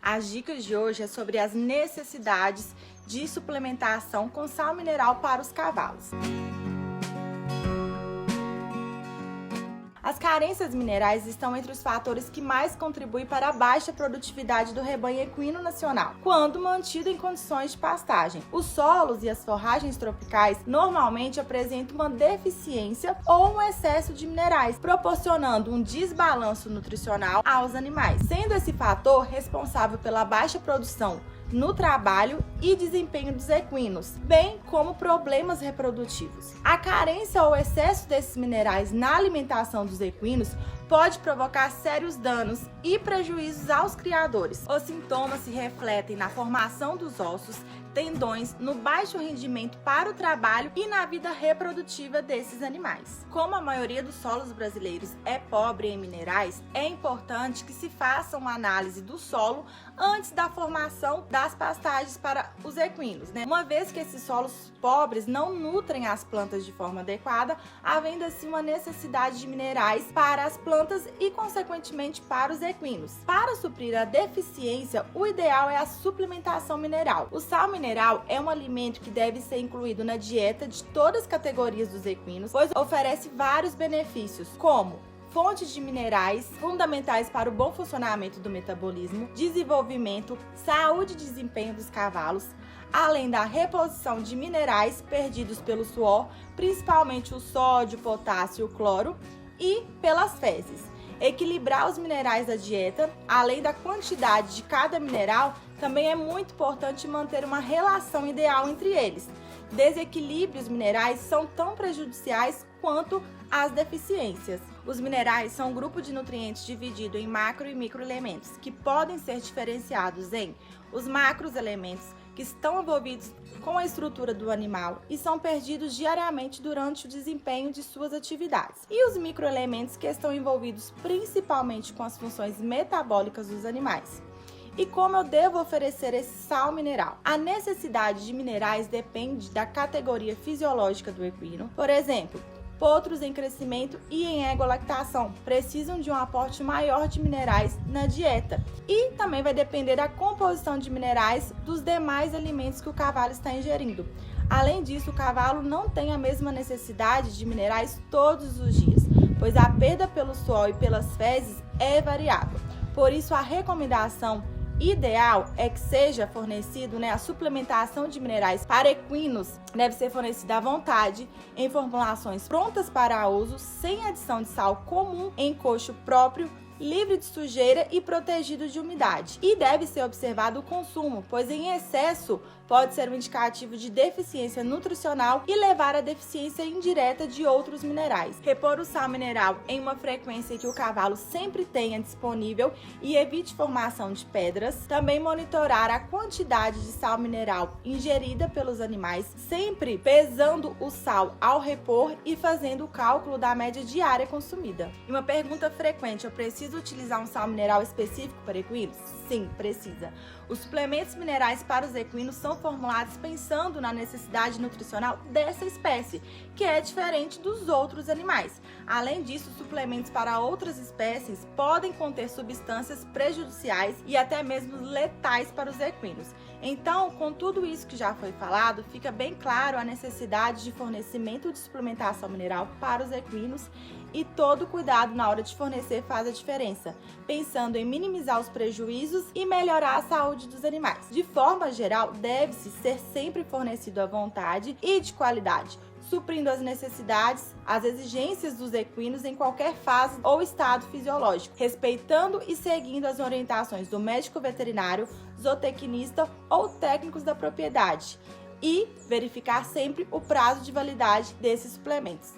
As dicas de hoje é sobre as necessidades de suplementação com sal mineral para os cavalos. As carências minerais estão entre os fatores que mais contribuem para a baixa produtividade do rebanho equino nacional, quando mantido em condições de pastagem. Os solos e as forragens tropicais normalmente apresentam uma deficiência ou um excesso de minerais, proporcionando um desbalanço nutricional aos animais, sendo esse fator responsável pela baixa produção no trabalho e desempenho dos equinos, bem como problemas reprodutivos. A carência ou excesso desses minerais na alimentação dos equinos pode provocar sérios danos e prejuízos aos criadores. Os sintomas se refletem na formação dos ossos, tendões, no baixo rendimento para o trabalho e na vida reprodutiva desses animais. Como a maioria dos solos brasileiros é pobre em minerais, é importante que se faça uma análise do solo antes da formação das pastagens para os equinos, Uma vez que esses solos pobres não nutrem as plantas de forma adequada, havendo assim uma necessidade de minerais para as plantas e, consequentemente, para os equinos. Para suprir a deficiência, o ideal é a suplementação mineral. O sal mineral é um alimento que deve ser incluído na dieta de todas as categorias dos equinos, pois oferece vários benefícios, como fontes de minerais fundamentais para o bom funcionamento do metabolismo, desenvolvimento, saúde e desempenho dos cavalos, além da reposição de minerais perdidos pelo suor, principalmente o sódio, potássio e o cloro, e pelas fezes. Equilibrar os minerais da dieta, além da quantidade de cada mineral, também é muito importante manter uma relação ideal entre eles. Desequilíbrios minerais são tão prejudiciais quanto as deficiências. Os minerais são um grupo de nutrientes dividido em macro e microelementos, que podem ser diferenciados em os macroelementos, que estão envolvidos com a estrutura do animal e são perdidos diariamente durante o desempenho de suas atividades, e os microelementos, que estão envolvidos principalmente com as funções metabólicas dos animais. E como eu devo oferecer esse sal mineral? A necessidade de minerais depende da categoria fisiológica do equino. Por exemplo, potros em crescimento e em egolactação precisam de um aporte maior de minerais na dieta. E também vai depender da composição de minerais dos demais alimentos que o cavalo está ingerindo. Além disso, o cavalo não tem a mesma necessidade de minerais todos os dias, pois a perda pelo suor e pelas fezes é variável. Por isso, a recomendação ideal é que seja fornecido, a suplementação de minerais para equinos deve ser fornecida à vontade, em formulações prontas para uso, sem adição de sal comum, em coxo próprio, livre de sujeira e protegido de umidade. E deve ser observado o consumo, pois em excesso pode ser um indicativo de deficiência nutricional e levar à deficiência indireta de outros minerais. Repor o sal mineral em uma frequência que o cavalo sempre tenha disponível e evite formação de pedras. Também monitorar a quantidade de sal mineral ingerida pelos animais, sempre pesando o sal ao repor e fazendo o cálculo da média diária consumida. E uma pergunta frequente: eu preciso utilizar um sal mineral específico para equinos? Sim, precisa. Os suplementos minerais para os equinos são formulados pensando na necessidade nutricional dessa espécie, que é diferente dos outros animais. Além disso, suplementos para outras espécies podem conter substâncias prejudiciais e até mesmo letais para os equinos. Então, com tudo isso que já foi falado, fica bem claro a necessidade de fornecimento de suplementação mineral para os equinos, e todo cuidado na hora de fornecer faz a diferença, pensando em minimizar os prejuízos e melhorar a saúde dos animais. De forma geral, deve-se ser sempre fornecido à vontade e de qualidade, suprindo as necessidades, as exigências dos equinos em qualquer fase ou estado fisiológico, respeitando e seguindo as orientações do médico veterinário, zootecnista ou técnicos da propriedade, e verificar sempre o prazo de validade desses suplementos.